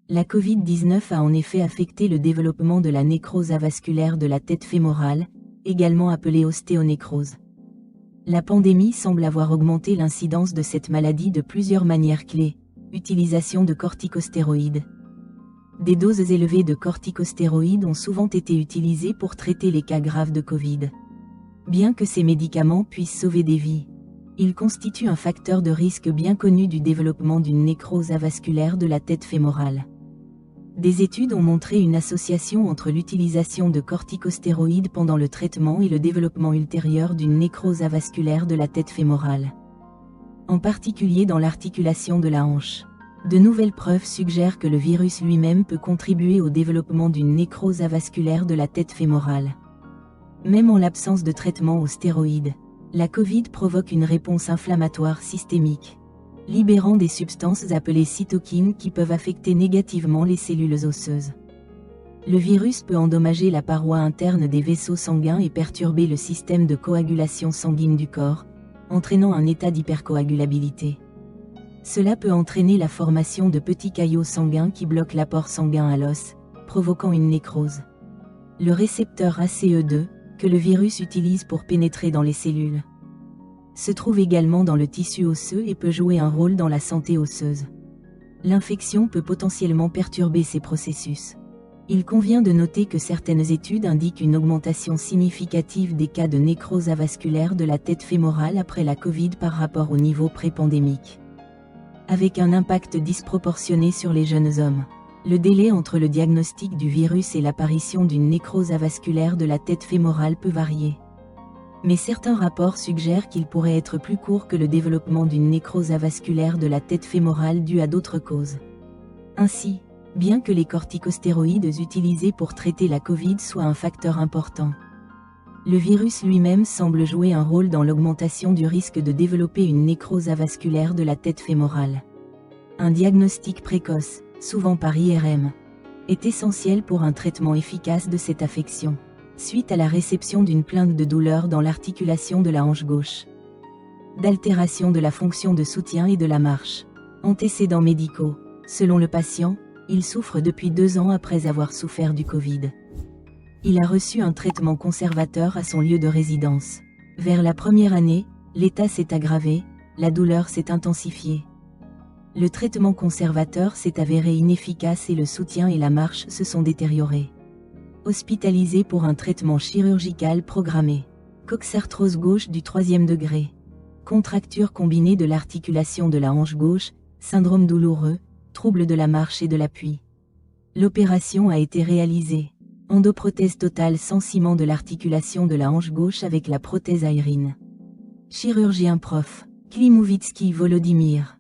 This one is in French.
La Covid-19 a en effet affecté le développement de la nécrose avasculaire de la tête fémorale, également appelée ostéonécrose. La pandémie semble avoir augmenté l'incidence de cette maladie de plusieurs manières clés. Utilisation de corticostéroïdes. Des doses élevées de corticostéroïdes ont souvent été utilisées pour traiter les cas graves de Covid. Bien que ces médicaments puissent sauver des vies, ils constituent un facteur de risque bien connu du développement d'une nécrose avasculaire de la tête fémorale. Des études ont montré une association entre l'utilisation de corticostéroïdes pendant le traitement et le développement ultérieur d'une nécrose avasculaire de la tête fémorale. En particulier dans l'articulation de la hanche. De nouvelles preuves suggèrent que le virus lui-même peut contribuer au développement d'une nécrose avasculaire de la tête fémorale. Même en l'absence de traitement aux stéroïdes, la Covid provoque une réponse inflammatoire systémique, libérant des substances appelées cytokines qui peuvent affecter négativement les cellules osseuses. Le virus peut endommager la paroi interne des vaisseaux sanguins et perturber le système de coagulation sanguine du corps, entraînant un état d'hypercoagulabilité. Cela peut entraîner la formation de petits caillots sanguins qui bloquent l'apport sanguin à l'os, provoquant une nécrose. Le récepteur ACE2, que le virus utilise pour pénétrer dans les cellules, se trouve également dans le tissu osseux et peut jouer un rôle dans la santé osseuse. L'infection peut potentiellement perturber ces processus. Il convient de noter que certaines études indiquent une augmentation significative des cas de nécrose avasculaire de la tête fémorale après la Covid par rapport au niveau pré-pandémique, avec un impact disproportionné sur les jeunes hommes. Le délai entre le diagnostic du virus et l'apparition d'une nécrose avasculaire de la tête fémorale peut varier. Mais certains rapports suggèrent qu'il pourrait être plus court que le développement d'une nécrose avasculaire de la tête fémorale due à d'autres causes. Ainsi, bien que les corticostéroïdes utilisés pour traiter la Covid soient un facteur important, le virus lui-même semble jouer un rôle dans l'augmentation du risque de développer une nécrose avasculaire de la tête fémorale. Un diagnostic précoce, souvent par IRM, est essentiel pour un traitement efficace de cette affection. Suite à la réception d'une plainte de douleur dans l'articulation de la hanche gauche, d'altération de la fonction de soutien et de la marche. Antécédents médicaux. Selon le patient, il souffre depuis 2 ans après avoir souffert du Covid. Il a reçu un traitement conservateur à son lieu de résidence. Vers la première année, l'état s'est aggravé, la douleur s'est intensifiée. Le traitement conservateur s'est avéré inefficace et le soutien et la marche se sont détériorés. Hospitalisé pour un traitement chirurgical programmé. Coxarthrose gauche du 3e degré. Contracture combinée de l'articulation de la hanche gauche, syndrome douloureux, troubles de la marche et de l'appui. L'opération a été réalisée. Endoprothèse totale sans ciment de l'articulation de la hanche gauche avec la prothèse aérienne. Chirurgien prof. Klimovitsky Volodymyr.